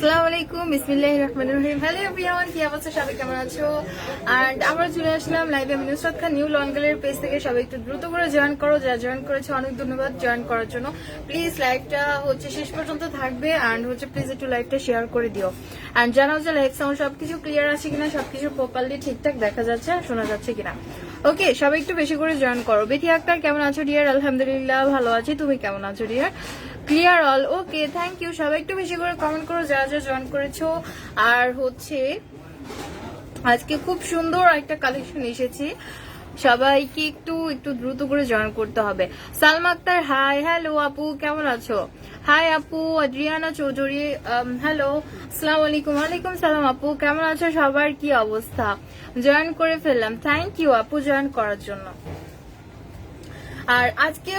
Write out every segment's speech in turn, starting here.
আসসালামু আলাইকুম, বিসমিল্লাহির রহমানির রহিম। হ্যালো এভরিওয়ান, কি অবস্থা? সবাই কেমন আছো? আর আমরা চলে আসলাম লাইভে। আমি নুসরাত খান, নিউ লনগালের পেজ থেকে। সবাই একটু দ্রুত করে জয়েন করো, যারা জয়েন করেছে অনেক ধন্যবাদ জয়েন করার জন্য। প্লিজ লাইভটা শেষ পর্যন্ত থাকবে অ্যান্ড প্লিজ একটু লাইভটা শেয়ার করে দিও অ্যান্ড জানাও যে লাইভ সাউন্ড সবকিছু ক্লিয়ার আছে কিনা, সবকিছু প্রপারলি ঠিকঠাক দেখা যাচ্ছে, শোনা যাচ্ছে কিনা। ওকে, সবাই একটু বেশি করে জয়েন করো। বেথি আক্তার কেমন আছো ডিয়ার? আলহামদুলিল্লাহ ভালো আছি, তুমি কেমন আছো dear? Clear all, okay, thank you. সবাই একটু বেশি করে কমেন্ট করো যারা যারা জয়েন করেছো। আর আজকে খুব সুন্দর একটা কালেকশন এসেছে, সবাইকে একটু একটু দ্রুত করে জয়েন করতে হবে। সালমা আক্তার হাই, হ্যালো আপু কেমন আছো? হাই আপু। আদ্রিয়ানা চৌধুরী হ্যালো, আসসালামু আলাইকুম। ওয়ালাইকুম সালাম আপু, কেমন আছো? সবার কি অবস্থা? জয়েন করে ফেললাম, থ্যাংক ইউ আপু জয়েন করার জন্য। আর আজকে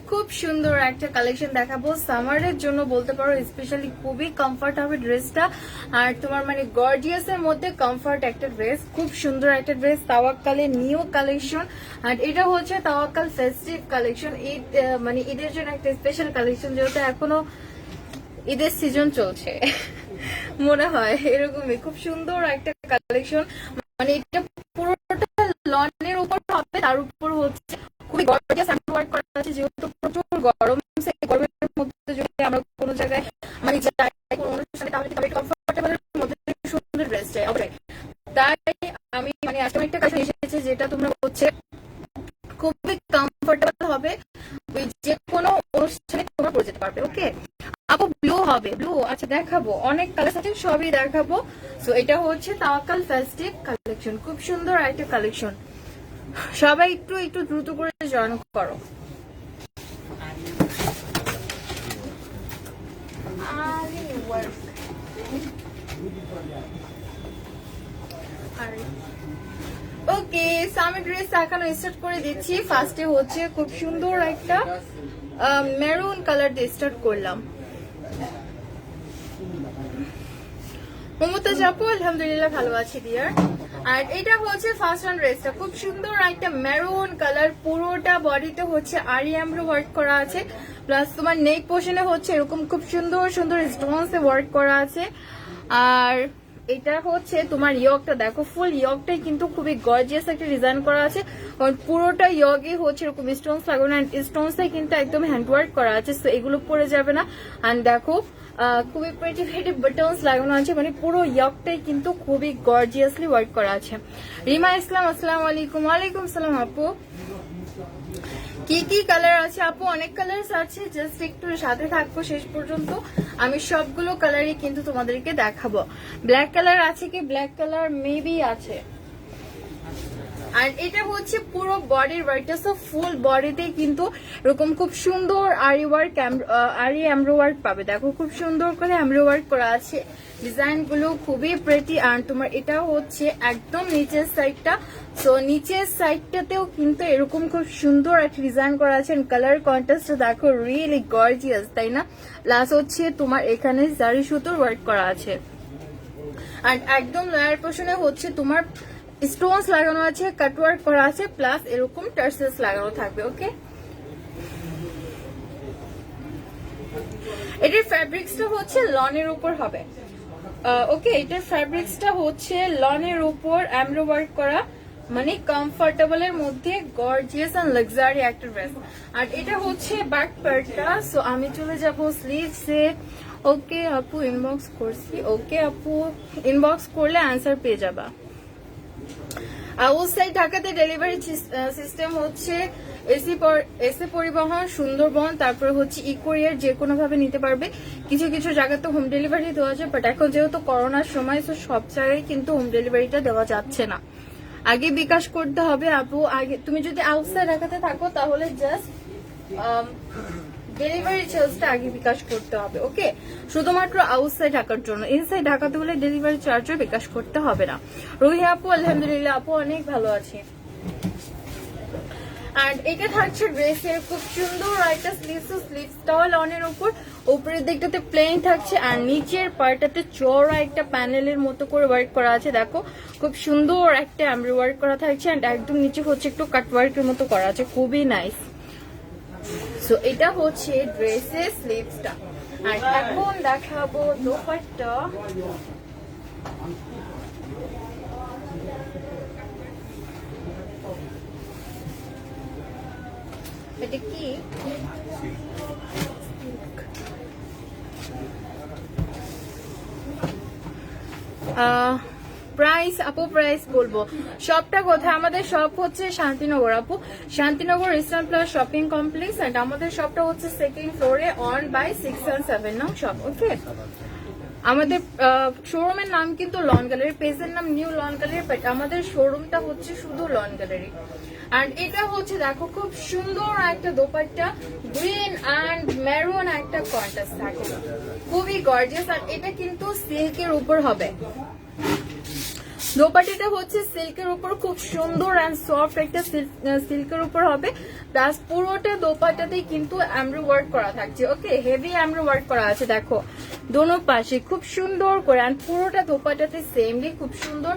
খুব সুন্দর একটা কালেকশন দেখাবো সামারের জন্য বলতে পারো, স্পেশালি খুবই কমফর্ট হবে ড্রেসটা। আর তোমার গর্জিয়াস এর মধ্যে কমফর্ট একটা ড্রেস, খুব সুন্দর একটা ড্রেস, তাওয়াক্কালের নিউ কালেকশন। আর এটা তাওয়াক্কাল ফেস্টিভ কালেকশন, ঈদ ঈদের জন্য একটা স্পেশাল কালেকশন, যেহেতু এখনো ঈদের সিজন চলছে মনে হয় এরকমই। খুব সুন্দর একটা কালেকশন, এটা পুরোটা লনের উপর হবে, তার উপর খুবই গর্জিয়াস ওয়ার্ক করা আছে, যেহেতু প্রচুর গরম। গরমের মধ্যে যদি আমরা কোনো জায়গায় যাই কোনো অনুষ্ঠানে, তাহলে কমফোর্টেবলের মধ্যে সুন্দর ড্রেস চাই। তাই আমি আজকে একটা কাজ এসেছে, যেটা তোমরা খুবই কমফোর্টেবল হবে, যে কোনো অনুষ্ঠানে তোমরা পরে যেতে পারবে। ওকে আপু, ব্লু হবে? ব্লু আচ্ছা, দেখাবো, অনেক কালার আছে, সবই দেখাবো। সো এটা তাওয়াক্কাল ফেস্টিভ কালেকশন, খুব সুন্দর একটা কালেকশন। সবাই একটু একটু দ্রুত করে জয়েন করো। ওকে, সামি ড্রেস দেখানো স্টার্ট করে দিচ্ছি। ফার্স্টে খুব সুন্দর একটা মেরুন কালার দিয়ে স্টার্ট করলাম। মমতাজ আপু আলহামদুলিল্লাহ ভালো আছি ডিয়ার। আর এটা ফার্স্ট ওয়ান ড্রেসটা, খুব সুন্দর একটা মেরুন কালার, পুরোটা বডিতে আরি এমব্রো ওয়ার্ক করা আছে, প্লাস তোমার নেক পোর্শনে এরকম খুব সুন্দর সুন্দর স্টোনস এ ওয়ার্ক করা আছে। আর এটা তোমার ইয়কটা দেখো, ফুল ইয়কটাই কিন্তু খুবই গর্জিয়াস একটা ডিজাইন করা আছে, কারণ পুরোটা ইয়কে এরকম স্টোনস লাগানো, অ্যান্ড স্টোনস কিন্তু একদম হ্যান্ড ওয়ার্ক করা আছে, সো এগুলো পরে যাবে না। অ্যান্ড দেখো খুবই প্রিটি প্রিটি বাটনস লাগানো আছে, পুরো ইয়কটাই কিন্তু খুবই গর্জিয়াসলি ওয়ার্ক করা আছে। রিমা ইসলাম আসসালামু আলাইকুম। ওয়ালাইকুম সালাম আপু, কি কি কালার আছে আপু? অনেক কালার আছে, জাস্ট একটু সাথে থাকবো শেষ পর্যন্ত, আমি সবগুলো কালারই কিন্তু তোমাদেরকে দেখাবো। ব্ল্যাক কালার আছে কি? ব্ল্যাক কালার মেবি আছে। আর এটা পুরো বডির ওয়ার্কটা, সো ফুল বডিতে কিন্তু এরকম খুব সুন্দর আরি ওয়ার্ক, আরি এমব্রো ওয়ার্ক পাবে। দেখো খুব সুন্দর করে এমব্রো ওয়ার্ক করা আছে, ডিজাইন গুলো খুবই প্রেটি। আর তোমার এটা একদম নিচের সাইডটা, সো নিচের সাইডটাতেও কিন্তু এরকম খুব সুন্দর একটা ডিজাইন করা আছে। কালার কন্ট্রাস্ট দেখো, রিয়েলি গর্জিয়াস, তাই না? প্লাস তোমার এখানে জারি সুতোর ওয়ার্ক করা আছে। আর একদম লোয়ার পোর্শনে তোমার স্টোনস লাগানো আছে, কাটওয়ার্ক করা আছে, প্লাস এরকম টার্সেলস লাগানো থাকবে। ওকে, এটার ফ্যাব্রিক্সটা লনের উপর হবে। ওকে, এটার ফ্যাব্রিক্সটা লনের উপর এমব্রো ওয়ার্ক করা, কমফোর্টেবল এর মধ্যে গর্জিয়াস এন্ড লাক্সারি একটা ড্রেস। আর এটা ব্যাক পার্টটা, সো আমি চলে যাব স্লিভসে। ওকে আপু, ইনবক্স করছি। ওকে আপু, ইনবক্স করলে আনসার পেয়ে যাবা। আউটসাইড ঢাকাতে ডেলিভারি সিস্টেম এসি পরিবহন, সুন্দরবন, তারপরে ই কোরিয়ার, যে কোনো ভাবে নিতে পারবে। কিছু কিছু জায়গাতে হোম ডেলিভারি দেওয়া যায়, বাট এখন যেহেতু করোনার সময়, তো সব জায়গায় কিন্তু হোম ডেলিভারিটা দেওয়া যাচ্ছে না। আগে বিকাশ করতে হবে আপু। আগে তুমি যদি আউটসাইড ঢাকাতে থাকো, তাহলে জাস্ট ডেলিভারি চার্জটা আগে বিকাশ করতে হবে। ওকে, শুধুমাত্র আউটসাইড ঢাকার জন্য, ইনসাইড ঢাকাতে হলে ডেলিভারি চার্জও বিকাশ করতে হবে না। রুহি আপু আলহামদুলিল্লাহ আপু অনেক ভালো আছি। আর এটা থাকছে ড্রেসের খুব সুন্দর একটা স্লিভসটাও লনের উপর, উপরের দিকটাতে প্লেন থাকছে, আর নিচের পার্টটাতে চওড়া একটা প্যানেলের মতো করে ওয়ার্ক করা আছে। দেখো খুব সুন্দর একটা এমব্রয়ডারি ওয়ার্ক করা থাকছে, এন্ড একদম নিচে একটু কাট ওয়ার্কের মতো করা আছে, খুবই নাইস। সো এটা ড্রেসের স্লিভসটা। আর এখন দেখাবো দোপাট্টা। এটা কি প্রাইস আপু? প্রাইস বলবো শপটা কোথায়? আমাদের শপ হচ্ছে শান্তিনগর আপু, Shantinagar Eastern Plus shopping complex. And আমাদের শপটা হচ্ছে সেকেন্ড ফ্লোরে অন বাই 6 and 7 নং শপ। ওকে, আমাদের শোরুমের নাম কিন্তু লন গ্যালারি, পেজের নাম নিউ লন গ্যালারি, বাট আমাদের শোরুমটা হচ্ছে শুধু লন গ্যালারি। আর এটা হচ্ছে দেখো খুব সুন্দর একটা দোপাট্টা, গ্রিন অ্যান্ড মেরুন একটা কন্ট্রাস্ট থাকে, খুবই গর্জিয়াস। আর এটা কিন্তু সিল্কের উপর হবে, দোপাট্টাটা হচ্ছে সিল্কের উপর, খুব সুন্দর অ্যান্ড সফট একটা সিল্কের উপর হবে। প্লাস পুরোটা দোপাট্টাতেই কিন্তু এমব্রয়ডারি ওয়ার্ক করা থাকছে। ওকে, হেভি এমব্রয়ডারি ওয়ার্ক করা আছে দেখো দোনো পাশে, খুব সুন্দর করে। অ্যান্ড পুরোটা দোপাট্টাতে সেমলি খুব সুন্দর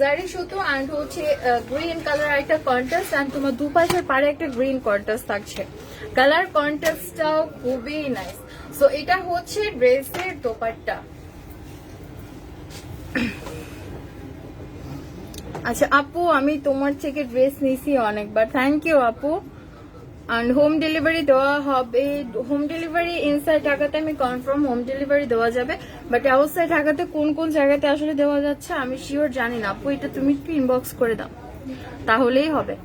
জারি সুতো অ্যান্ড হচ্ছে গ্রিন কালার একটা কন্ট্রাস্ট, অ্যান্ড তোমার দুপাশের পাড়ে একটা গ্রিন কন্ট্রাস্ট থাকছে। কালার কন্ট্রাস্টটাও খুবই নাইস। সো এটা হচ্ছে ড্রেসের দোপাট্টা। আচ্ছা আপু, আমি তোমার থেকে ড্রেস নিছি অনেকবার, থ্যাংক ইউ আপু। অ্যান্ড হোম ডেলিভারি দেওয়া হবে, হোম ডেলিভারি ইনসাইড ঢাকাতে আমি কনফার্ম হোম ডেলিভারি দেওয়া যাবে, বাট আউটসাইড ঢাকাতে কোন কোন জায়গাতে আসলে দেওয়া যাচ্ছে আমি শিওর জানি না আপু, এটা তুমি একটু ইনবক্স করে দাও তাহলেই হবে।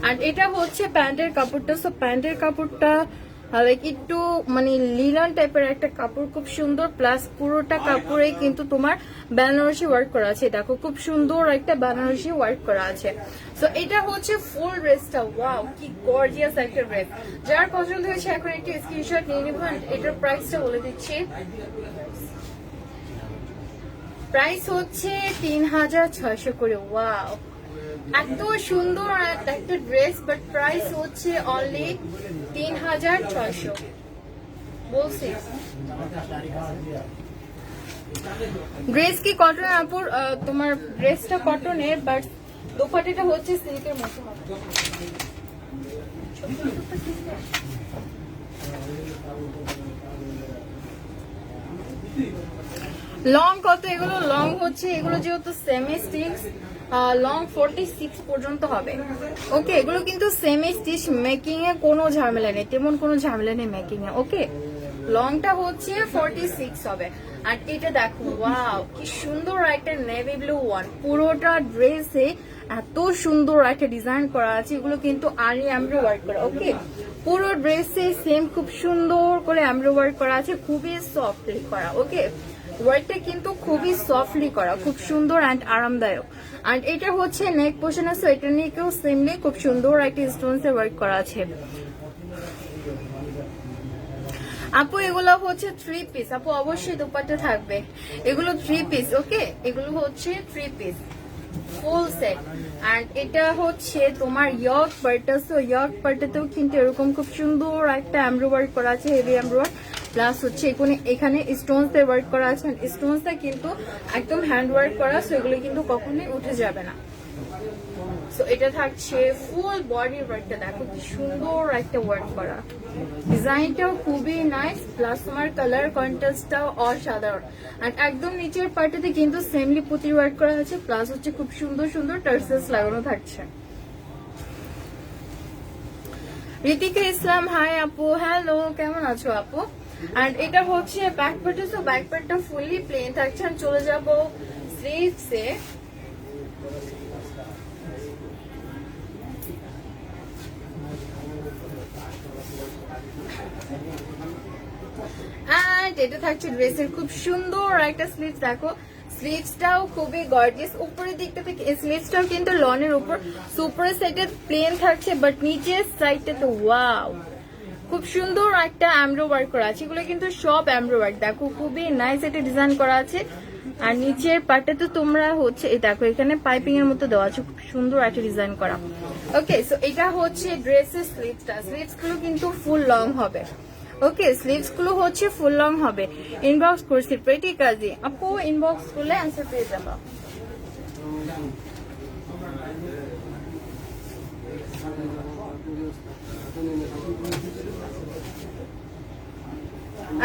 আর এটা হচ্ছে প্যান্টের কাপড়টা। সো প্যান্টের কাপড়টা লাইক একটু মানে লিলান টাইপের একটা কাপড়, খুব সুন্দর। প্লাস পুরোটা কাপড়ে কিন্তু তোমার বেনারসি ওয়ার্ক করা আছে, দেখো খুব সুন্দর একটা বেনারসি ওয়ার্ক করা আছে। সো এটা হচ্ছে ফুল ড্রেসটা, ওয়াও কি গর্জিয়াস একটা ড্রেস। যার পছন্দ হয়েছে এখন একটু স্ক্রিনশট নিয়ে নিব। এটার প্রাইসটা বলে দিচ্ছি, প্রাইস হচ্ছে 3600 করে। ওয়াও, এত সুন্দর একটা ড্রেস, বাট প্রাইস হচ্ছে অনলি 3600 বলছি। ড্রেস কি কটন আপুর? তোমার ড্রেসটা কটনের, বাট দোপাট্টাটা হচ্ছে সিল্কের মতো হবে। লং কত এগুলো? লং হচ্ছে এগুলো যেহেতু সেমি স্টিচ, লং 46 পর্যন্ত হবে। ওকে, এগুলো কিন্তু সেমি স্টিচ, মেকিং এ কোনো ঝামেলা নেই, তেমন কোনো ঝামেলা নেই মেকিং এ। ওকে, লংটা হচ্ছে 46 হবে। আর এটা দেখো, ওয়াও কি সুন্দর একটা নেভি ব্লু ওয়ান, পুরোটা ড্রেসে এত সুন্দর একটা ডিজাইন করা আছে। এগুলো কিন্তু আরি এমব্রয়ডারি ওয়ার্ক করা। ওকে, পুরো ড্রেসে সেম খুব সুন্দর করে এমব্রয়ডারি ওয়ার্ক করা আছে, খুবই সফটলি করা। ওকে, ওয়ার্কটা কিন্তু খুবই সফটলি করা, খুব সুন্দর অ্যান্ড আরামদায়ক। আর এটা হচ্ছে নেক পোর্শন আছে, এটা নিয়ে কেউ সেমলি খুব সুন্দর একটা স্টোনস এর ওয়ার্ক করা আছে। আপু এগুলো হচ্ছে 3 পিস আপু, অবশ্যই দোপাট্টা থাকবে। এগুলো 3 পিস। ওকে, এগুলো হচ্ছে 3 পিস ফুল সেট। আর এটা হচ্ছে তোমার ইয়র্ক পার্টটা। সো ইয়র্ক পার্টটাতেও কিন্তু এরকম খুব সুন্দর একটা এমব্রয়ডারি করা আছে, হেভি এমব্রয়ডারি। প্লাস হচ্ছে এখানে স্টোনস এর ওয়ার্ক করা আছে, স্টোনসটা কিন্তু একদম হ্যান্ড ওয়ার্ক করা। সো এগুলো কিন্তু কখনোই উঠে যাবে না। সো এটা থাকছে ফুল বডি ওয়ার্কটা, দেখো কি সুন্দর একটা ওয়ার্ক করা, ডিজাইনটাও খুবই নাইস। প্লাস তোমার কালার কন্ট্রাস্টটাও অসাধারণ। আর একদম নিচের পার্টিতে কিন্তু সেমলি পুঁতির ওয়ার্ক করা আছে, প্লাস হচ্ছে খুব সুন্দর সুন্দর টার্সেলস লাগানো থাকছে। ঋতিকা ইসলাম, হাই আপু, হ্যালো, কেমন আছো আপু? আর এটা হচ্ছে ব্যাক পার্ট। সো ব্যাক পার্টটা ফুললি প্লেন থাকছে। আর চলে যাবো স্লিভসে। এটা থাকছে ড্রেসের খুব সুন্দর একটা স্লিভস, দেখো স্লিভসটাও খুবই গর্জিয়াস। উপরের দিকটা থেকে স্লিভসটাও কিন্তু লনের উপর, উপরের সাইডে প্লেন থাকছে, বাট নিচের সাইডটা তো ওয়াও খুব সুন্দর একটা এমব্রয়ডারি ওয়ার্ক করা আছে। এগুলো কিন্তু সব এমব্রয়ডারি, দেখো খুবই নাইস একটা ডিজাইন করা আছে। আর নিচের পার্টটা তো তোমরা হচ্ছে এই দেখো এখানে পাইপিং এর মতো দেওয়া আছে, খুব সুন্দর একটা ডিজাইন করা। ওকে, সো এটা হচ্ছে ড্রেসের স্লিভসটা। স্লিভস গুলো কিন্তু ফুল লং হবে। ওকে, স্লিভস গুলো হচ্ছে ফুল লং হবে। ইনবক্স করছি প্রেটি কাজী আপু, ইনবক্স করলে অ্যান্সার পেয়ে যাবো।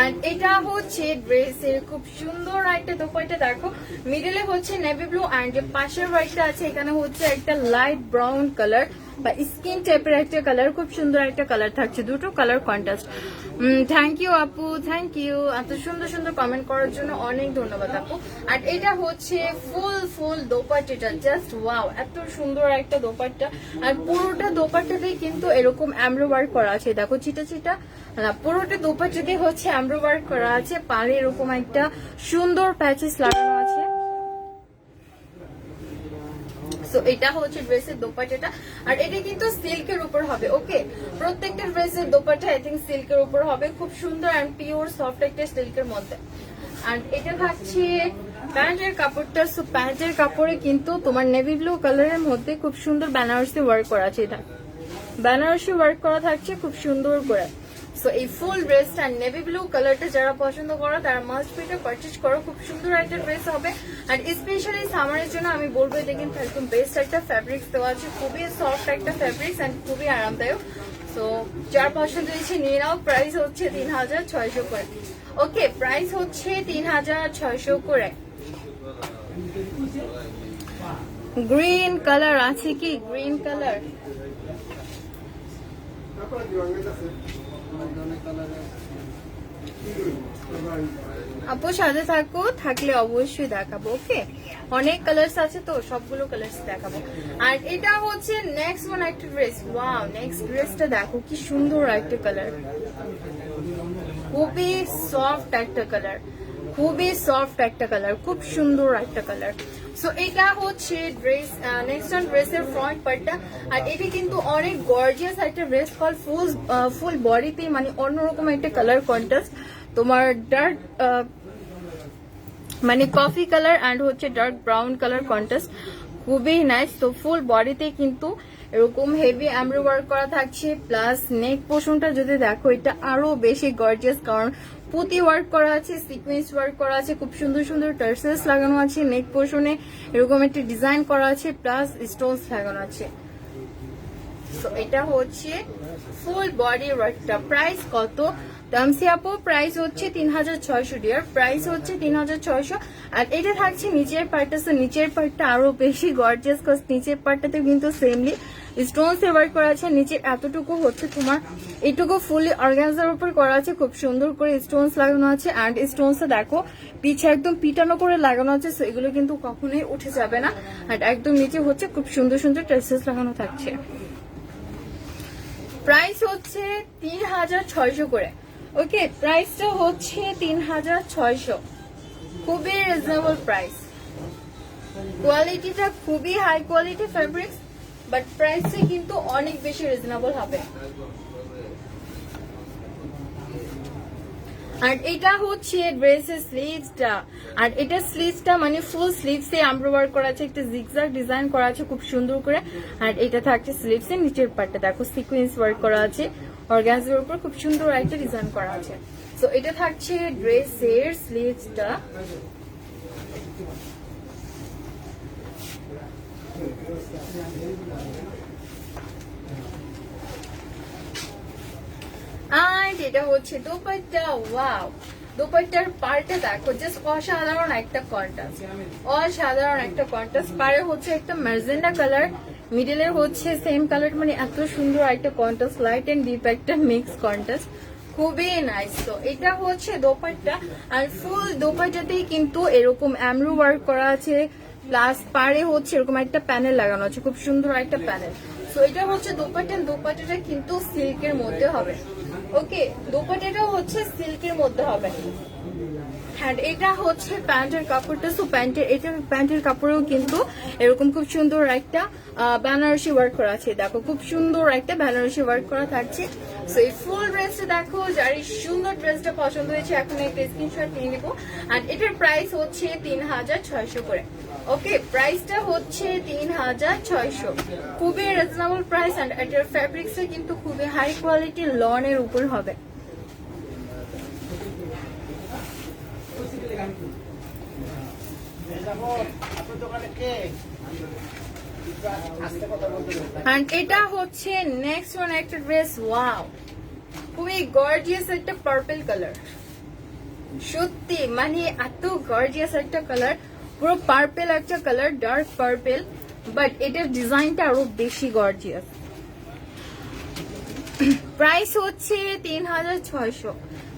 এন্ড এটা হচ্ছে ড্রেসের খুব সুন্দর একটা দোপাট্টা। দেখো মিডলে হচ্ছে নেভি ব্লু এন্ড যে পাশের ওয়াইটটা আছে এখানে হচ্ছে একটা লাইট ব্রাউন কালার বা স্কিন টাইপের একটা কালার, খুব সুন্দর একটা কালার থাকছে, দুটো কালার কন্ট্রাস্ট। থ্যাংক ইউ আপু, থ্যাংক ইউ এত সুন্দর সুন্দর কমেন্ট করার জন্য, অনেক ধন্যবাদ আপু। আর এটা হচ্ছে ফুল দোপাট্টাটা, জাস্ট ওয়াও, এত সুন্দর একটা দোপাট্টা। আর পুরোটা দোপাট্টাতেই কিন্তু এরকম এমব্রো ওয়ার্ক করা আছে, দেখো চিটা চিটা না, পুরোটা দোপাট্টাতেই হচ্ছে এমব্রো ওয়ার্ক করা আছে, পাড়ে এরকম একটা সুন্দর প্যাচেস লাগানো আছে। সো এটা হচ্ছে ড্রেসের দোপাট্টাটা, আর এটা কিন্তু সিল্কের উপর হবে। ওকে, প্রত্যেকটা ড্রেসের দোপাট্টা আই থিঙ্ক সিল্কের উপর হবে, খুব সুন্দর এন্ড পিওর সফট একটা সিল্কের মধ্যে। আর এটা থাকছে প্যান্টের কাপড়টা। সো প্যান্টের কাপড়ে কিন্তু তোমার নেভি ব্লু কালারের মধ্যে খুব সুন্দর বেনারসি ওয়ার্ক করা আছে, এটা বেনারসি ওয়ার্ক করা থাকছে খুব সুন্দর করে। সো এই ফুল ড্রেসটা নেভি ব্লু কালারটা যারা পছন্দ করো তারা মাস্ট বিটা পারচেজ করো, খুব সুন্দর একটা ড্রেস হবে। আর স্পেশালি সামারের জন্য আমি বলবো এটা কিন্তু একদম বেস্ট একটা ফ্যাব্রিক্স দেওয়া আছে, খুবই সফট একটা ফ্যাব্রিক্স এন্ড খুবই আরামদায়ক। সো যার পছন্দ হয়েছে নিয়ে নাও। প্রাইস হচ্ছে 3600 করে। ওকে, প্রাইস হচ্ছে 3600 করে। গ্রিন কালার আছে কি? গ্রিন কালার আপু সাথে থাকো, থাকলে অবশ্যই দেখাবো। ওকে, অনেক কালার্স আছে তো সবগুলো কালার্স দেখাবো। আর এটা হচ্ছে নেক্সট ওয়ান একটা ড্রেস। ওয়াও, নেক্সট ড্রেসটা দেখো কি সুন্দর একটা কালার, খুবই সফট একটা কালার, খুবই সফট একটা কালার, খুব সুন্দর একটা কালার। সো এটা হচ্ছে ড্রেস, নেক্সট ওয়ান ড্রেসের ফ্রন্ট পার্টটা। আর এটি কিন্তু অনেক গর্জিয়াস একটা ড্রেস, ফুল বডিতে মানে অন্যরকম একটা কালার কন্ট্রাস্ট, তোমার ডার্ক মানে কফি কালার এন্ড হচ্ছে ডার্ক ব্রাউন কালার কন্ট্রাস্ট, খুবই নাইস। তো ফুল বডিতে কিন্তু এরকম হেভি এমব্রয়ডারি ওয়ার্ক করা থাকছে, প্লাস নেক পোর্শনটা যদি দেখো এটা আরো বেশি গর্জিয়াস, কারণ পুঁতি ওয়ার্ক করা আছে, সিকোয়েন্স ওয়ার্ক করা আছে, খুব সুন্দর সুন্দর টার্সেলস লাগানো আছে, নেক পোর্শনে এরকম একটা ডিজাইন করা আছে, প্লাস স্টোনস লাগানো আছে। তো এটা হচ্ছে ফুল বডি ওয়ার্কটা। প্রাইস কত তামসি আপু? প্রাইস হচ্ছে 3600 ডিয়ার, প্রাইস হচ্ছে 3600। আর এটা থাকছে নিচের পার্টটা। তো নিচের পার্টটা আরো বেশি গর্জিয়াস, কজ নিচের পার্টটাতে কিন্তু সেমলি স্টোনস এ ওয়ার্ক করা আছে। নিচে এতটুকু হচ্ছে তোমার এইটুকু ফুলি অর্গানজার উপর করা আছে, খুব সুন্দর করে স্টোনস লাগানো আছে। অ্যান্ড স্টোনস দেখো পিছে একদম পিটানো করে লাগানো আছে, সো এগুলো কিন্তু কখনোই উঠে যাবে না। আর একদম নিচে হচ্ছে খুব সুন্দর সুন্দর টার্সেলস লাগানো থাকছে। প্রাইস হচ্ছে 3600 করে। ওকে, প্রাইসটা হচ্ছে 3600, খুবই রিজনেবল প্রাইস। কোয়ালিটিটা খুবই হাই কোয়ালিটি ফ্যাব্রিক্স, বাট প্রাইসে কিন্তু অনেক বেশি রিজনেবল হবে। আর এটা হচ্ছে ড্রেসের স্লিভসটা। আর এটা স্লিভসটা মানে ফুল স্লিভসে এমব্রয়ডারি ওয়ার্ক করা আছে, একটা জিগজ্যাগ ডিজাইন করা আছে খুব সুন্দর করে। আর এটা থাকছে স্লিভসের নিচের পার্টটা, দেখো সিকোয়েন্স ওয়ার্ক করা আছে, অর্গানজার উপর খুব সুন্দর একটা ডিজাইন করা আছে। সো এটা থাকছে ড্রেসের স্লিভসটা। আর এটা হচ্ছে দোপাট্টা। ওয়াও, দোপাট্টার পার্টটা দেখো, জাস্ট অসাধারণ একটা কন্ট্রাস্ট, অসাধারণ একটা কন্ট্রাস্ট। পারে হচ্ছে একটা ম্যাজেন্ডা কালার, মিডলে হচ্ছে সেম কালার, মানে এত সুন্দর একটা কন্ট্রাস্ট, লাইট এন্ড ডিপ একটা মিক্স কন্ট্রাস্ট, খুবই নাইস। তো এটা হচ্ছে দোপাট্টা। আর ফুল দোপাট্টাতেই কিন্তু এরকম এমব্রয়ডারি ওয়ার্ক করা আছে, প্লাস পারে হচ্ছে এরকম একটা প্যানেল লাগানো আছে, খুব সুন্দর একটা প্যানেল। সো এটা হচ্ছে দোপাট্টা। দোপাট্টাটা কিন্তু সিল্কের মধ্যে হবে। ওকে, দোপাট্টাটাও হচ্ছে সিল্কের মধ্যে হবে। হ্যাঁ, এটা হচ্ছে প্যান্টের কাপড়টা। সো প্যান্টের কাপড়েও কিন্তু এরকম খুব সুন্দর একটা বেনারসি ওয়ার্ক করা আছে, দেখো খুব সুন্দর একটা বেনারসি ওয়ার্ক করা থাকছে। সো এই ফুল ড্রেসটা দেখো, যার এই সুন্দর ড্রেসটা পছন্দ হয়েছে এখন একটা স্ক্রিনশট নিয়ে নিবো। আর এটার প্রাইস হচ্ছে 3600 করে। ওকে, প্রাইসটা হচ্ছে 3600, খুবই রিজনেবল প্রাইস। অ্যান্ড এটার ফ্যাব্রিক্সটা কিন্তু খুবই হাই কোয়ালিটি লনের উপর হবে। এন্ড এটা হচ্ছে নেক্সট ওয়ান একটা ড্রেস, ওয়াও খুবই গর্জিয়াস একটা পার্পল কালার, সত্যি মানে এত গর্জিয়াস একটা কালার, পুরো পার্পল একটা কালার, ডার্ক পার্পল, বাট এটার ডিজাইনটা আরো বেশি গর্জিয়াস। প্রাইস হচ্ছে 3600,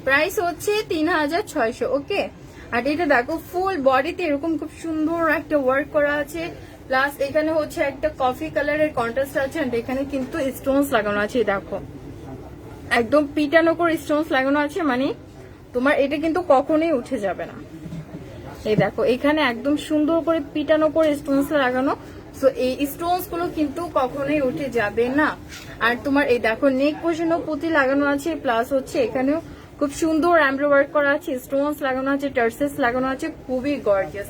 প্রাইস হচ্ছে 3600। ওকে, আর এটা দেখো ফুল বডিতে এরকম খুব সুন্দর একটা ওয়ার্ক করা আছে, প্লাস এখানে হচ্ছে একটা কফি কালারের কন্ট্রাস্ট আছে, আর এখানে কিন্তু স্টোনস লাগানো আছে, দেখো একদম পিটানো করে স্টোনস লাগানো আছে, মানে তোমার এটা কিন্তু কখনোই উঠে যাবে না। এই দেখো এখানে একদম সুন্দর করে পিটানো করে স্টোনস লাগানো, সো এই স্টোনস গুলো কিন্তু কখনোই উঠে যাবে না। আর তোমার এই দেখো নেক পোর্শনও পুঁতি লাগানো আছে, প্লাস হচ্ছে এখানেও খুব সুন্দর এমব্রয়ডারি ওয়ার্ক করা আছে, স্টোনস লাগানো আছে, টার্সেস লাগানো আছে, খুবই গর্জিয়াস।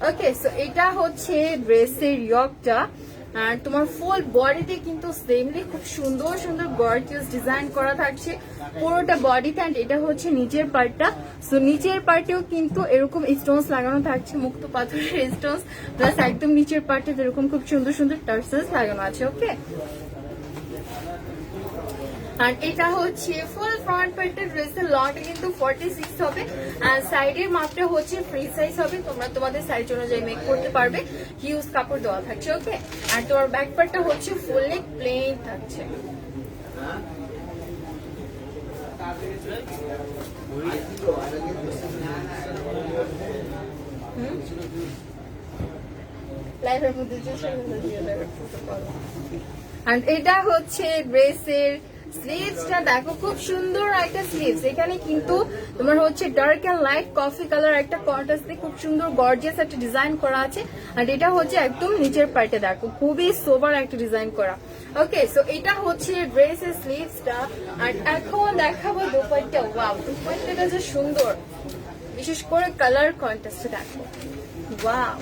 ওকে, সো এটা হচ্ছে ড্রেসের ইয়কটা, আর তোমার ফুল বডিতে কিন্তু সেমলি খুব সুন্দর সুন্দর গর্জিয়াস ডিজাইন করা থাকছে পুরোটা বডিতে। অ্যান্ড এটা হচ্ছে নিচের পার্টটা, সো নিচের পার্টেও কিন্তু এরকম স্টোনস লাগানো থাকছে, মুক্ত পাথরের স্টোনস, প্লাস একদম নিচের পার্টে এরকম খুব সুন্দর সুন্দর টার্সেস লাগানো আছে। ওকে, আর এটা হচ্ছে ফুল ফ্রন্ট পার্টের ড্রেসের লংটা কিন্তু 46 হবে, আর সাইডের মাপটা হচ্ছে ফ্রি সাইজ হবে, তোমরা তোমাদের সাইজ অনুযায়ী মেক করতে পারবে, হিউজ কাপড় দেওয়া থাকছে। ওকে, আর তোমার ব্যাক পার্টটা হচ্ছে ফুল নেক প্লেন থাকছে। লাইভের মধ্যে আর এটা হচ্ছে ড্রেসের স্লিভসটা, দেখো খুব সুন্দর একটা স্লিভস, এখানে কিন্তু তোমার হচ্ছে dark and light coffee colour একটা কন্ট্রাস্টে খুব সুন্দর গর্জিয়াস একটা ডিজাইন করা আছে, আর এটা হচ্ছে একদম নিচের পার্টে দেখো খুবই সোবার একটা ডিজাইন করা। ওকে, সো এটা হচ্ছে ড্রেসের স্লিভসটা, আর এখন দেখাবো দোপাট্টা। ওয়াও, দোপাট্টাটা যে সুন্দর, বিশেষ করে কালার কন্ট্রাস্টে দেখো, ওয়াও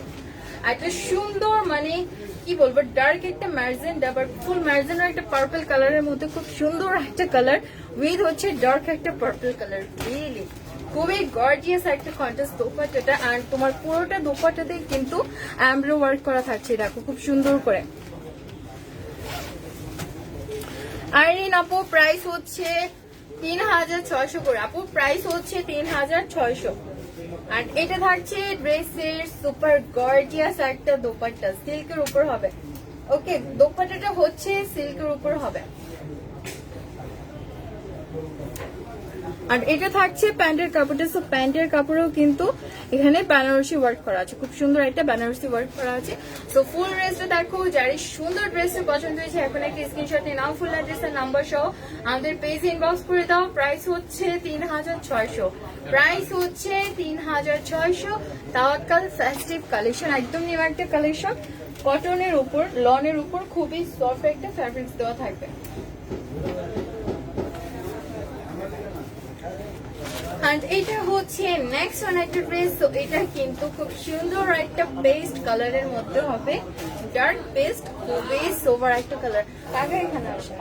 একটা সুন্দর, মানে কি বলবো, ডার্ক একটা ম্যাজেন্ডা, বাট ফুল ম্যাজেন্ডা একটা পার্পল কালারের মধ্যে খুব সুন্দর একটা কালার উইথ হচ্ছে ডার্ক একটা পার্পল কালার, রিয়েলি খুবই গর্জিয়াস একটা কন্ট্রাস্ট দোপাট্টাটা। আর তোমার পুরোটা দোপাট্টাতেই কিন্তু এমব্রয়ডারি ওয়ার্ক করা থাকছে, দেখো খুব সুন্দর করে। আইরিন আপু প্রাইস হচ্ছে 3600 করে, আপু প্রাইস হচ্ছে 3600। আর এটা থাকছে ড্রেসের সুপার গর্জিয়াস একটা দোপাট্টা, সিল্কের উপর হবে। ওকে, দোপাট্টাটা হচ্ছে সিল্কের উপর হবে, আর এটা থাকছে প্যান্টের কাপড়টা, সো প্যান্টের কাপড়েও কিন্তু এখানে বেনারসি ওয়ার্ক করা আছে, খুব সুন্দর একটা বেনারসি ওয়ার্ক করা আছে। সো ফুল ড্রেসটা দেখো, যার সুন্দর ড্রেসটা পছন্দ হয়েছে এখন একটা স্ক্রিনশট নিয়ে নাও, ফুল অ্যাড্রেস আর নাম্বার সহ আমাদের পেজে ইনবক্স করে দাও। প্রাইস হচ্ছে 3600, প্রাইস হচ্ছে 3600। তাওয়াক্কাল ফেস্টিভ কালেকশন, একদম নিউ একটা কালেকশন, কটনের উপর লনের উপর খুবই সফট একটা ফ্যাব্রিক্স দেওয়া থাকবে। আর এটা হচ্ছে নেক্সট ওয়ান একটা ড্রেস, তো এটা কিন্তু খুব সুন্দর একটা পেস্ট কালারের মধ্যে হবে, ডার্ক পেস্ট, খুবই সোভার একটা কালার। কাকা এখানে আসে।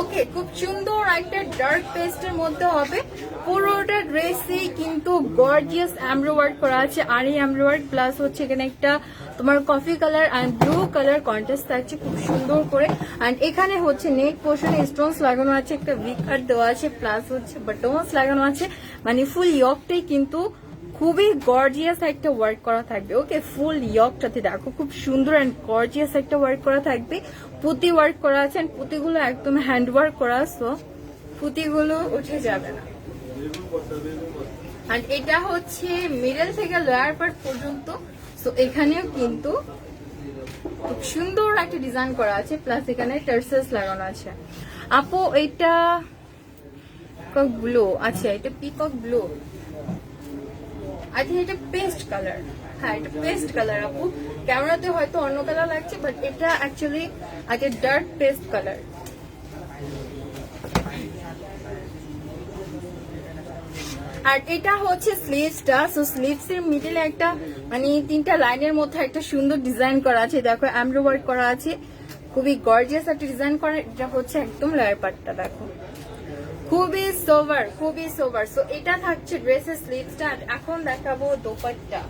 ওকে, খুব সুন্দর একটা ডার্ক পেস্টের মধ্যে হবে, পুরোটা ড্রেসে কিন্তু গর্জিয়াস এমব্রয়ডারি ওয়ার্ক করা আছে, আর এই এমব্রয়ডারি ওয়ার্ক প্লাস হচ্ছে এখানে একটা তোমার coffee colour and blue colour contrast থাকছে খুব সুন্দর করে। এন্ড এখানে হচ্ছে নেক পোর্শনে স্টোনস লাগানো আছে, একটা ভি কাট দেওয়া আছে, প্লাস হচ্ছে বাটনস লাগানো আছে, মানে ফুল ইয়কটাই কিন্তু খুবই গর্জিয়াস একটা ওয়ার্ক করা থাকবে। ওকে, ফুল ইয়কটাতে দেখো খুব সুন্দর এন্ড গর্জিয়াস একটা ওয়ার্ক করা থাকবে, পুঁতি ওয়ার্ক করা আছে, এন্ড পুঁতিগুলো একদম হ্যান্ড ওয়ার্ক করা, সো পুঁতিগুলো উঠে যাবে না। আর এটা হচ্ছে মিডল থেকে লোয়ার পার্ট পর্যন্ত, সো এখানেও কিন্তু খুব সুন্দর একটা ডিজাইন করা আছে, প্লাস এখানে টার্সেস লাগানো আছে। আপু এটা পিকক ব্লু, আচ্ছা এটা পিকক ব্লু, আই থিঙ্ক এটা পেস্ট কালার, হ্যাঁ এটা পেস্ট কালার। আপু ক্যামেরাতে হয়তো অন্য কালার লাগছে, বাট এটা অ্যাকচুয়ালি একটা ডার্ক পেস্ট কালার। আর এটা হচ্ছে স্লিভসটা, সো স্লিভস এর মিডলে একটা মানে 3টা লাইনের মধ্যে একটা সুন্দর ডিজাইন করা আছে, দেখো এমব্রয়ডারি ওয়ার্ক করা আছে, খুবই গর্জিয়াস একটা ডিজাইন করা। এটা হচ্ছে একদম লোয়ার পার্টটা, দেখো খুবই সোভার, খুবই সোভার। সো এটা থাকছে ড্রেসের স্লিভসটা। এখন দেখাবো দোপাট্টা,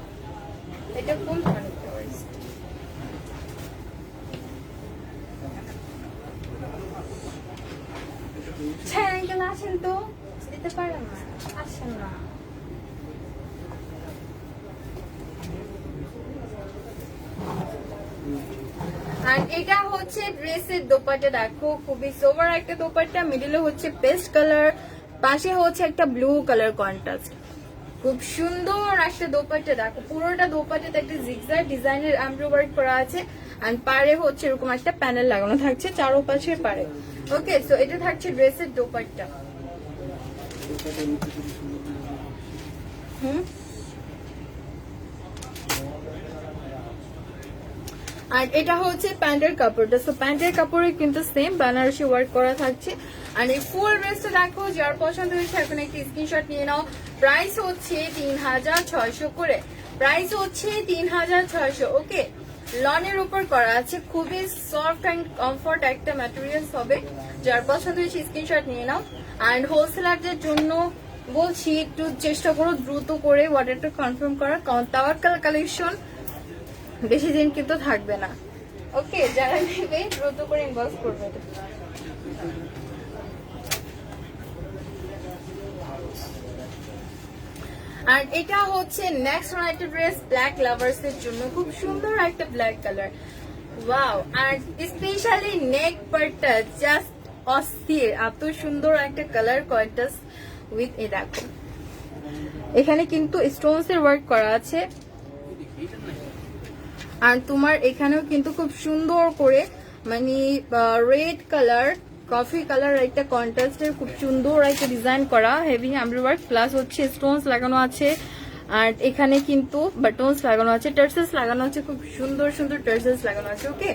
এটা কোন ধরনের তো দিতে পারেন না, আসেন না। আর এটা হচ্ছে ড্রেসের দোপাট্টা, দেখো খুবই সোভার একটা দোপাট্টা, মিডলে হচ্ছে পেস্ট কালার, পাশে হচ্ছে একটা ব্লু কালার কন্ট্রাস্ট, খুব সুন্দর একটা দোপাট্টা। দেখো পুরোটা দোপাট্টাতে একটা জিগজ্যাগ ডিজাইনের এমব্রয়ডারি করা আছে, এন্ড পাড়ে হচ্ছে এরকম একটা প্যানেল লাগানো থাকছে চারপাশের পাড়ে। ওকে, সো এটা থাকছে ড্রেসের দোপাট্টা। আর এটা হচ্ছে প্যান্টের কাপড়টা, সো প্যান্টের কাপড়ে কিন্তু সেম বেনারসি ওয়ার্ক করা থাকছে। আর এই ফুল ড্রেসটা দেখো, যার পছন্দ হয়েছে এখন একটি স্ক্রিনশট নিয়ে নাও। প্রাইস হচ্ছে 3600 করে, প্রাইস হচ্ছে 3600। ওকে, লনের উপর করা আছে, খুবই সফট অ্যান্ড কমফর্ট একটা ম্যাটেরিয়ালস হবে, যার পছন্দ হয়েছে স্ক্রিনশট নিয়ে নাও। অ্যান্ড হোলসেলারদের জন্য বলছি একটু চেষ্টা করো দ্রুত করে অর্ডারটা কনফার্ম করার, কারণ তাওয়াক্কাল কালেকশন বেশি দিন কিন্তু থাকবে না। ওকে, যারা নেবে দ্রুত করে ইনবক্স করবে। আর এটা হচ্ছে নেক্সট ওয়ান একটা ড্রেস ব্ল্যাক লাভার্স এর জন্য, খুব সুন্দর একটা ব্ল্যাক কালার, ওয়াও। আর স্পেশালি নেক পার্টটা জাস্ট অস্থির, এত সুন্দর একটা কালার কন্ট্রাস্ট উইথ, এ দেখো এখানে কিন্তু স্টোনস এর ওয়ার্ক করা আছে। আর তোমার এখানেও কিন্তু খুব সুন্দর করে মানে রেড কালার, কফি কালার একটা কন্ট্রাস্টের খুব সুন্দর একটা ডিজাইন করা হেভি এমব্রয়ডারি ওয়ার্ক, প্লাস হচ্ছে স্টোনস লাগানো আছে। আর এখানে কিন্তু বাটনস লাগানো আছে, টার্সেলস লাগানো আছে, খুব সুন্দর সুন্দর টার্সেলস লাগানো আছে। ওকে,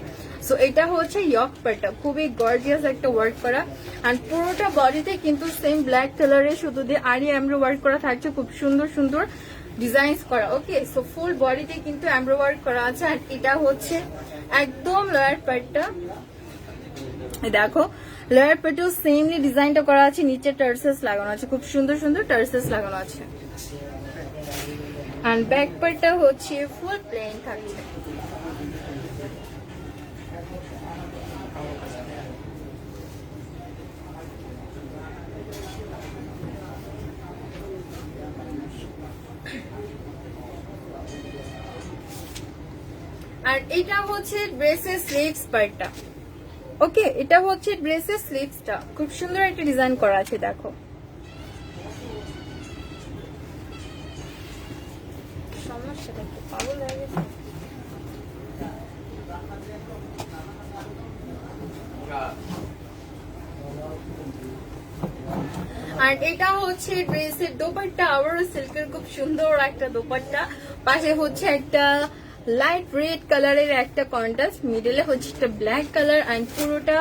সো এটা হচ্ছে ইয়ক পার্টটা, খুবই গর্জিয়াস একটা ওয়ার্ক করা। আর পুরোটা বডিতে কিন্তু সেম ব্ল্যাক কালারের শুধু দিয়ে আরি এমব্রয়ডারি ওয়ার্ক করা থাকছে, খুব সুন্দর সুন্দর ডিজাইনস করা। ওকে, সো ফুল বডিতে কিন্তু এমব্রয়ডারি করা আছে। আর এটা হচ্ছে একদম লোয়ার পার্টটা, দেখো লোয়ার পার্টেও সেমলি ডিজাইনটা করা আছে, নিচে টার্সেলস লাগানো আছে, খুব সুন্দর সুন্দর টার্সেলস লাগানো আছে। আর ব্যাক পার্টটা হচ্ছে ফুল প্লেন থাকছে। আর এটা হচ্ছে ড্রেসের স্লিভস পার্টটা। ওকে, এটা হচ্ছে ড্রেসের স্লিভসটা, খুব সুন্দর একটা ডিজাইন করা আছে, দেখো সমস্যাটা একটু পাগল হয়ে গেছে। আর এটা হচ্ছে ড্রেসের দোপাট্টা, আবারও সিল্কের খুব সুন্দর একটা দোপাট্টা, পাশে হচ্ছে একটা লাইট রেড কালারের একটা কন্ট্রাস্ট, মিডলে হচ্ছে একটা ব্ল্যাক কালার, এন্ড পুরোটা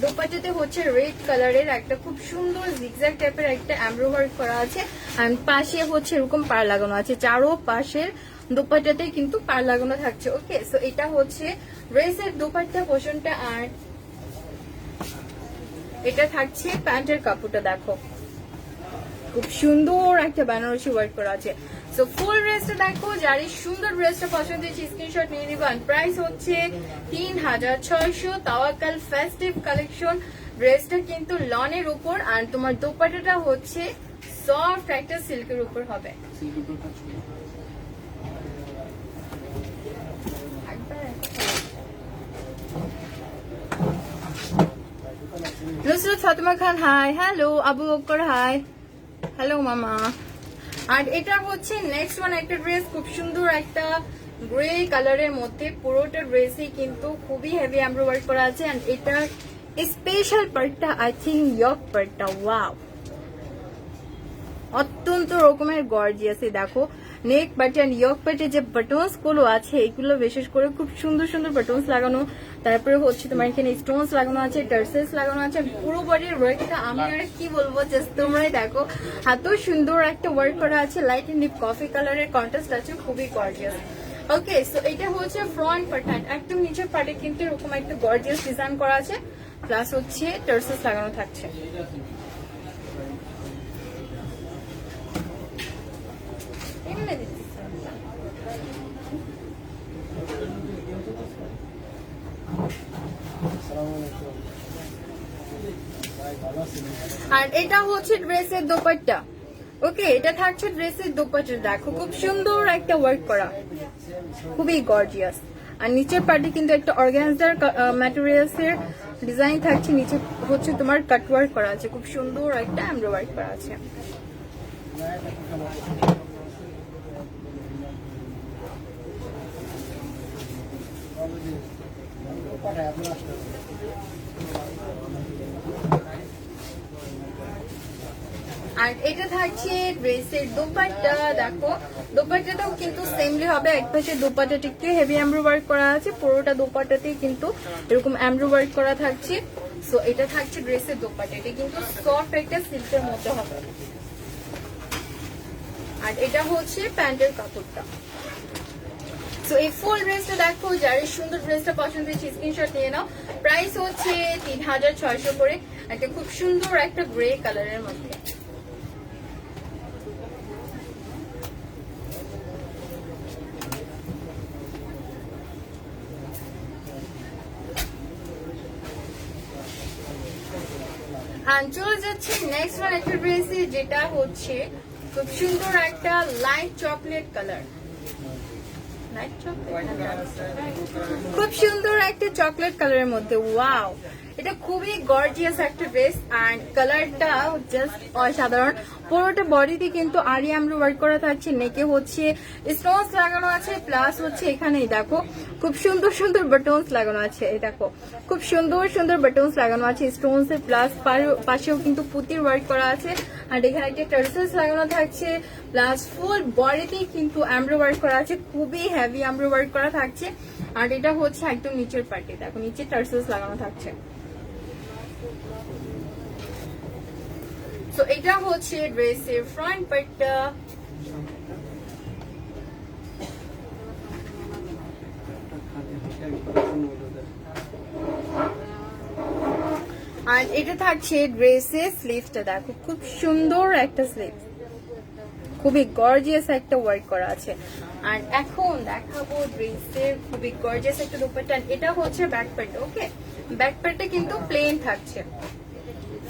দোপাট্টাতে হচ্ছে রেড কালারের একটা খুব সুন্দর জিগজ্যাগ টাইপের একটা এমব্রয়ডারি করা আছে। এন্ড পাশে হচ্ছে এরকম পাড় লাগানো আছে, চারো পাশের দোপাট্টাতে কিন্তু পাড় লাগানো থাকছে। ওকে, সো এটা হচ্ছে ড্রেসের দোপাট্টা পোর্শনটা। আর এটা থাকছে প্যান্টের কাপড়টা, দেখো খুব সুন্দর একটা বেনারসি ওয়ার্ক করা আছে। সো ফুল ড্রেসটা দেখো, যার এই সুন্দর ড্রেসটা পছন্দ হয়েছে স্ক্রিনশট নিয়ে নিবেন। প্রাইস হচ্ছে 3600, তাওয়াক্কাল ফেস্টিভ কালেকশন। ড্রেসটা কিন্তু লনের উপর, আর তোমার দোপাট্টাটা হচ্ছে সফট একটা সিল্কের উপর হবে। Nusrat Fatema Khan hi, hello Abu Bakar hi, hello মামা। আর এটা হচ্ছে নেক্সট ওয়ান একটা ড্রেস, খুব সুন্দর একটা গ্রে কালারের মধ্যে, পুরোটা ড্রেসই কিন্তু খুবই হেভি এমব্রয়ডারি করা আছে। এন্ড এটা স্পেশাল পার্টটা আই থিঙ্ক ইয়ক পার্টটা, ওয়াও অত্যন্ত রকমের গর্জিয়াস। দেখো নেক বাটন, ইয়ক পার্টে যে বাটনস গুলো আছে এগুলো বিশেষ করে খুব সুন্দর সুন্দর বাটনস লাগানো, তারপরে হচ্ছে তোমার এখানে স্টোনস লাগানো আছে, টার্সেলস লাগানো আছে, পুরো বডির ওয়ার্কটা আমি আর কি বলবো, জাস্ট তোমরাই দেখো এত সুন্দর একটা ওয়ার্ক করা আছে, লাইট এন্ড ডিপ কফি কালারের কন্ট্রাস্ট আছে, খুবই গর্জিয়াস। ওকে, সো এটা হচ্ছে ফ্রন্ট পার্ট, একদম নিচের পার্টে কিন্তু এরকম একটা গর্জিয়াস ডিজাইন করা আছে, প্লাস হচ্ছে টার্সেলস লাগানো থাকছে। আর এটা হচ্ছে ড্রেসের দোপাট্টা। ওকে, এটা থাকছে ড্রেসের দোপাট্টা। দেখো খুব সুন্দর একটা ওয়ার্ক করা, খুবই গর্জিয়াস। আর নিচের পার্টে কিন্তু একটা অর্গানজার ম্যাটেরিয়ালস এর ডিজাইন থাকছে, নিচে হচ্ছে তোমার কাট ওয়ার্ক করা আছে, খুব সুন্দর একটা এমব্রয়ডারি ওয়ার্ক করা আছে। আর এটা থাকছে ড্রেসের দোপাট্টা। দেখো দোপাট্টাটাও কিন্তু সেমলি হবে, এক পাশে দোপাট্টাটা একটু হেভি এমব্রয়ডারি ওয়ার্ক করা আছে, পুরোটা দোপাট্টাতেই কিন্তু এরকম এমব্রয়ডারি ওয়ার্ক করা থাকছে। সো এটা থাকছে ড্রেসের দোপাট্টা, এটা কিন্তু সফট একটা সিল্কের মধ্যে হবে। আর এটা হচ্ছে প্যান্টের কাপড়টা। সো এই ফুল ড্রেসটা দেখো, যার সুন্দর ড্রেসটা পছন্দ হয়েছে স্ক্রিনশট নিয়ে নাও। প্রাইস হচ্ছে 3600 করে। একটা খুব সুন্দর একটা গ্রে কালারের মধ্যে। চলে যাচ্ছে নেক্সট ওয়ান একটা ড্রেসে, যেটা হচ্ছে খুব সুন্দর একটা লাইট চকলেট কালার। খুব সুন্দর একটা চকলেট কালারের মধ্যে। ওয়াও, এটা খুবই গর্জিয়াস একটা ড্রেস। অ্যান্ড কালারটা জাস্ট অসাধারণ। পুরোটা বডিতে কিন্তু আরি এমব্রয়ডারি ওয়ার্ক করা থাকছে, নেকে হচ্ছে স্টোনস লাগানো আছে, প্লাস হচ্ছে এখানেই দেখো খুব সুন্দর সুন্দর বাটনস লাগানো আছে। এই দেখো খুব সুন্দর সুন্দর বাটনস লাগানো আছে স্টোনস এর, প্লাস পাশেও কিন্তু পুতির ওয়ার্ক করা আছে। আর এখানে একটা টার্সেলস লাগানো থাকছে, প্লাস ফুল বডিতেই কিন্তু এমব্রয়ডারি ওয়ার্ক করা আছে, খুবই হেভি এমব্রয়ডারি ওয়ার্ক করা থাকছে। আর এটা হচ্ছে একদম নিচের পার্টে, দেখো নিচে টার্সেলস লাগানো থাকছে। সো এটা হচ্ছে ড্রেসের ফ্রন্ট পার্টটা। আর এটা থাকছে ড্রেসের স্লিভসটা। দেখো খুব সুন্দর একটা স্লিভ, খুবই গর্জিয়াস একটা ওয়ার্ক করা আছে। আর এখন দেখাবো ড্রেসের খুবই গর্জিয়াস একটা দোপাট্টা। এটা হচ্ছে ব্যাক পার্ট। ওকে, ব্যাক পার্টে কিন্তু প্লেন থাকছে,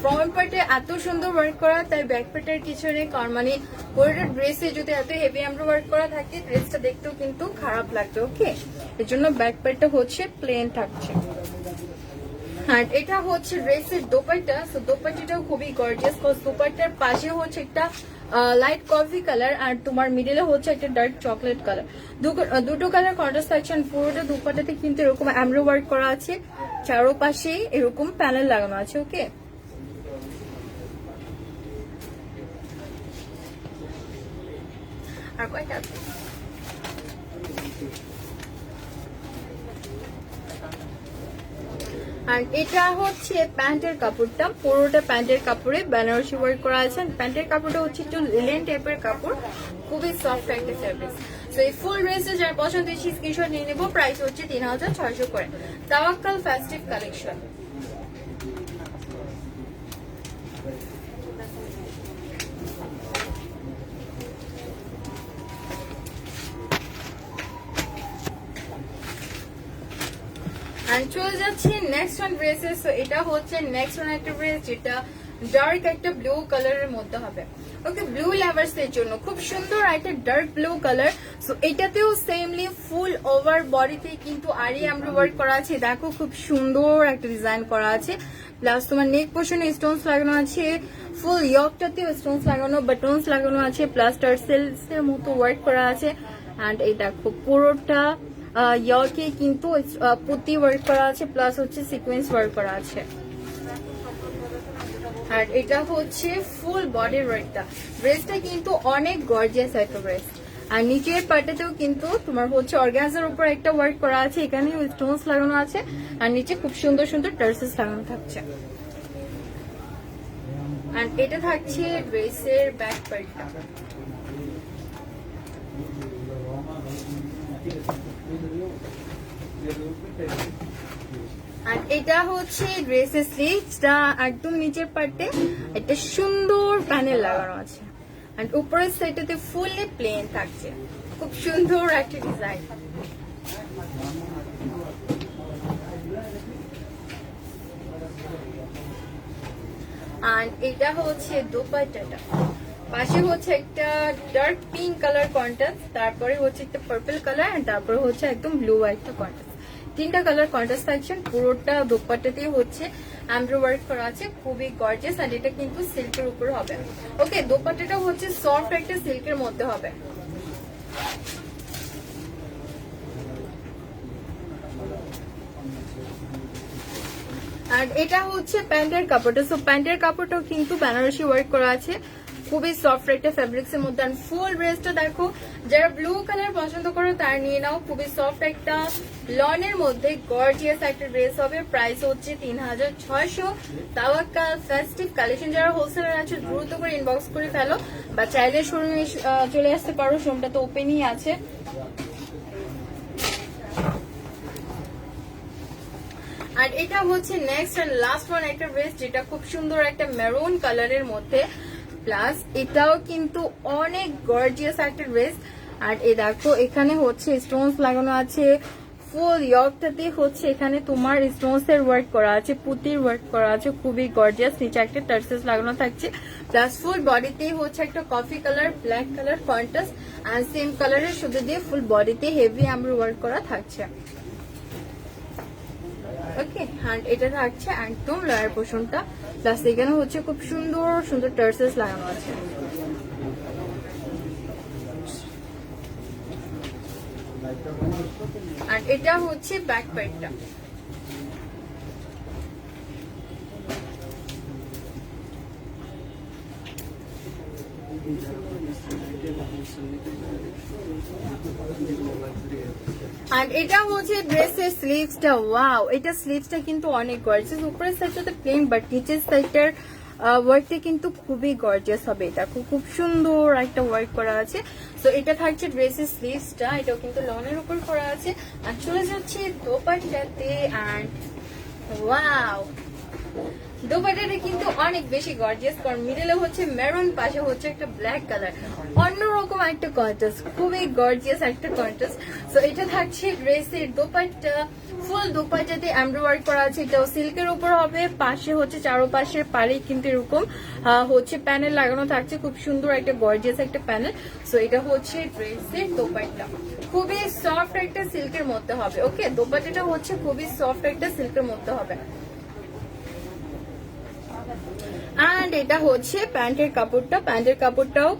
ফ্রন্ট পার্টে এত সুন্দর ওয়ার্ক করা, তাই ব্যাক পার্টের কিছু নেই। কারণ মানে পুরোটা ড্রেসে যদি এত হেভি এমব্রয়ডারি ওয়ার্ক করা থাকে, ড্রেসটা দেখতেও কিন্তু খারাপ লাগবে। ওকে, এর জন্য ব্যাক পার্টটা হচ্ছে প্লেন থাকছে। আর এটা হচ্ছে ড্রেসের দোপাট্টা। সো দোপাট্টাটাও খুবই গর্জিয়াস, কজ দোপাট্টার পাশে হচ্ছে একটা লাইট কফি কালার, আর তোমার মিডলে হচ্ছে একটা ডার্ক চকলেট কালার। দুটো কালার কন্ট্রাস্ট থাকছে। পুরোটা দোপাট্টাতে কিন্তু এরকম এমব্রয়ডারি ওয়ার্ক করা আছে, চারোপাশে এরকম প্যানেল লাগানো আছে। ওকে, আর কয়টা আছে? আর এটা হচ্ছে প্যান্টের কাপড়টা, পুরোটা প্যান্টের কাপড়ে বেনারসি ওয়ার্ক করা আছে। প্যান্টের কাপড়টা হচ্ছে একটু লিনেন টাইপের কাপড়, খুবই সফট একটা ফেব্রিক। তো এই ফুল ড্রেসে যার পছন্দ হয়েছে স্ক্রিনশট নিয়ে নেবো। প্রাইস হচ্ছে 3600 করে। তাওয়াক্কাল ফেস্টিভ কালেকশন। চলে যাচ্ছে নেক্সট ওয়ান ড্রেসেস। এটা হচ্ছে নেক্সট ওয়ান একটা ড্রেস, যেটা ডার্ক একটা ব্লু কালারের মধ্যে হবে। ওকে, ব্লু লাভার্স এর জন্য খুব সুন্দর একটা ডার্ক ব্লু কালার। সো এটাতেও সেমলি ফুল ওভার বডিতে কিন্তু আরি এমব্রয়ডারি ওয়ার্ক করা আছে। দেখো খুব সুন্দর একটা ডিজাইন করা আছে, প্লাস তোমার নেক পোর্শনে স্টোনস লাগানো আছে, ফুল ইয়কটাতেও স্টোনস লাগানো, বাটনস লাগানো আছে, প্লাস টার্সেলস এর মতো ওয়ার্ক করা আছে। অ্যান্ড এই দেখো পুরোটা ইয়কে কিন্তু পুঁতি ওয়ার্ক করা আছে, প্লাস হচ্ছে সিকোয়েন্স ওয়ার্ক করা আছে। আর এটা হচ্ছে ফুল বডির ওয়ার্কটা। ড্রেসটা কিন্তু অনেক গর্জিয়াস একটা ড্রেস। আর নিচের পার্টেতেও কিন্তু তোমার হচ্ছে অর্গানজার উপর একটা ওয়ার্ক করা আছে, এখানে স্টোনস লাগানো আছে, আর নিচে খুব সুন্দর সুন্দর টার্সেস লাগানো থাকছে। আর এটা থাকছে ড্রেসের ব্যাক পার্টটা। আর এটা হচ্ছে ড্রেসের স্লিভসটা, একদম নিচের পার্টে একটা সুন্দর প্যানেল লাগানো আছে, আর উপরের সাইডটাতে ফুললি প্লেন থাকছে, খুব সুন্দর একটা ডিজাইন। অ্যান্ড এটা হচ্ছে দোপাট্টাটা, পাশে হচ্ছে একটা ডার্ক পিঙ্ক কালার কন্ট্রাস্ট, তারপরে হচ্ছে একটা পার্পল কালার, এন্ড তারপরে হচ্ছে একদম ব্লু একটা কন্ট্রাস্ট। 3টা কালার কন্ট্রাস্ট থাকছে। পুরোটা দোপাট্টাতেই হচ্ছে এমব্রয়ডারি ওয়ার্ক করা আছে, খুবই গর্জিয়াস। আর এটা কিন্তু সিল্কের উপর হবে। ওকে, দোপাট্টাটা হচ্ছে সফট একটা সিল্কের মধ্যে হবে। আর এটা হচ্ছে প্যান্টের কাপড়টা। সো প্যান্টের কাপড়টাও কিন্তু বেনারসি ওয়ার্ক করা আছে, খুবই সফট একটা ফ্যাব্রিক্স এর মধ্যে। আর ফুল ড্রেসটা দেখো, যারা ব্লু কালার পছন্দ করো তার নিয়ে নাও। খুবই সফট একটা লনের মধ্যে গর্জিয়াস একটা ড্রেস হবে। প্রাইস হচ্ছে 3600। তাওয়াক্কাল ফেস্টিভ কালেকশন। যারা হোলসেলার আছে দ্রুত করে ইনবক্স করে ফেলো, বা চাইলে শোরুমে চলে আসতে পারো, শোরুমটা তো ওপেনই আছে। আর এটা হচ্ছে নেক্সট এন্ড লাস্ট ওয়ান একটা ড্রেস, যেটা খুব সুন্দর একটা মেরুন কালারের মধ্যে, প্লাস এটাও কিন্তু অনেক গর্জিয়াস একটা ড্রেস। আর এই দেখো, এখানে হচ্ছে স্টোনস লাগানো আছে, ফুল ইয়কটাতে হচ্ছে এখানে তোমার স্টোনস এর ওয়ার্ক করা আছে, পুতির ওয়ার্ক করা আছে, খুবই গর্জিয়াস। নিচে একটা টার্সেস লাগানো থাকছে, প্লাস ফুল বডিতেই হচ্ছে একটা coffee colour black colour contrast, আর সেম কালারের সুতো দিয়ে ফুল বডিতে হেভি এমব্রয়ডারি ওয়ার্ক করা থাকছে। ওকে, আর এটা থাকছে একদম লয়ার পোর্শনটা, প্লাস এখানে হচ্ছে খুব সুন্দর সুন্দর টার্সেস লাগানো আছে। আর এটা হচ্ছে ব্যাক পার্টটা। আর এটা হচ্ছে ড্রেসের স্লিভসটা। ওয়াও, এটা স্লিভসটা কিন্তু অনেক গর্জিয়াস। উপরের সাইডটাতে প্লেন, বাট নিচের সাইডটার ওয়ার্কটা কিন্তু খুবই গর্জিয়াস হবে। এটা খুব সুন্দর একটা ওয়ার্ক করা আছে। তো এটা থাকছে ড্রেসের স্লিভসটা, এটাও কিন্তু লনের উপর করা আছে। আর চলে যাচ্ছে দোপাট্টাতে, অ্যান্ড ওয়াও, দোপাট্টাটা কিন্তু অনেক বেশি গর্জিয়াস, কারণ মিডলে হচ্ছে মেরুন, পাশে হচ্ছে একটা ব্ল্যাক কালার, অন্যরকম একটা কন্ট্রাস্ট, খুবই গর্জিয়াস একটা কন্ট্রাস্ট। তো এটা থাকছে ড্রেসের দোপাট্টা। ফুল দোপাট্টাতে এমব্রয়ডারি করা আছে, এটাও সিল্কের উপর হবে। পাশে হচ্ছে চারোপাশের পাড়ে কিন্তু এরকম হচ্ছে প্যানেল লাগানো থাকছে, খুব সুন্দর একটা গর্জিয়াস একটা প্যানেল। সো এটা হচ্ছে ড্রেসের দোপাট্টা, খুবই সফট একটা সিল্কের মধ্যে হবে। ওকে, দোপাট্টাটা হচ্ছে খুবই সফট একটা সিল্কের মধ্যে হবে। অ্যান্ড এটা হচ্ছে প্যান্টের কাপড়টা। প্যান্টের কাপড়টাও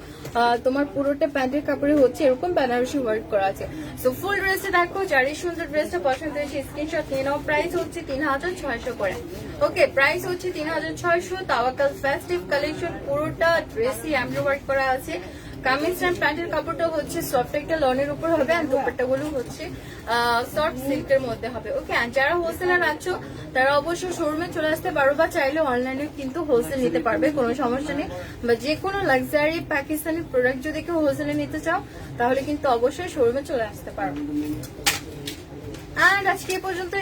তোমার পুরোটা প্যান্টের কাপড়ে হচ্ছে এরকম বেনারসি ওয়ার্ক করা আছে। সো ফুল ড্রেসটা দেখো, যার এই সুন্দর ড্রেসটা পছন্দ হয়েছে স্ক্রিনশট নিয়ে নাও। প্রাইস হচ্ছে 3600 করে। ওকে, প্রাইস হচ্ছে 3600। তাওয়াক্কাল ফেস্টিভ কালেকশন, পুরোটা ড্রেসই এমব্রয়ডারি ওয়ার্ক করা আছে। কামিজ এন্ড প্যান্টের কাপড়টা হচ্ছে সফট একটা লনের উপর হবে, আর দোপাট্টা গুলো হচ্ছে সফট সিল্কের মধ্যে হবে। ওকে, আর যারা হোলসেলার আছো তারা অবশ্যই শোরুমে চলে আসতে পারো, বা চাইলে অনলাইনে কিন্তু হোলসেল নিতে পারবে, কোনো সমস্যা নেই। বা যে কোনো লাক্সারি পাকিস্তানি প্রোডাক্ট যদি কেউ হোলসেলে নিতে চাও, তাহলে কিন্তু অবশ্যই শোরুমে চলে আসতে পারো। আর আজকে এই পর্যন্ত।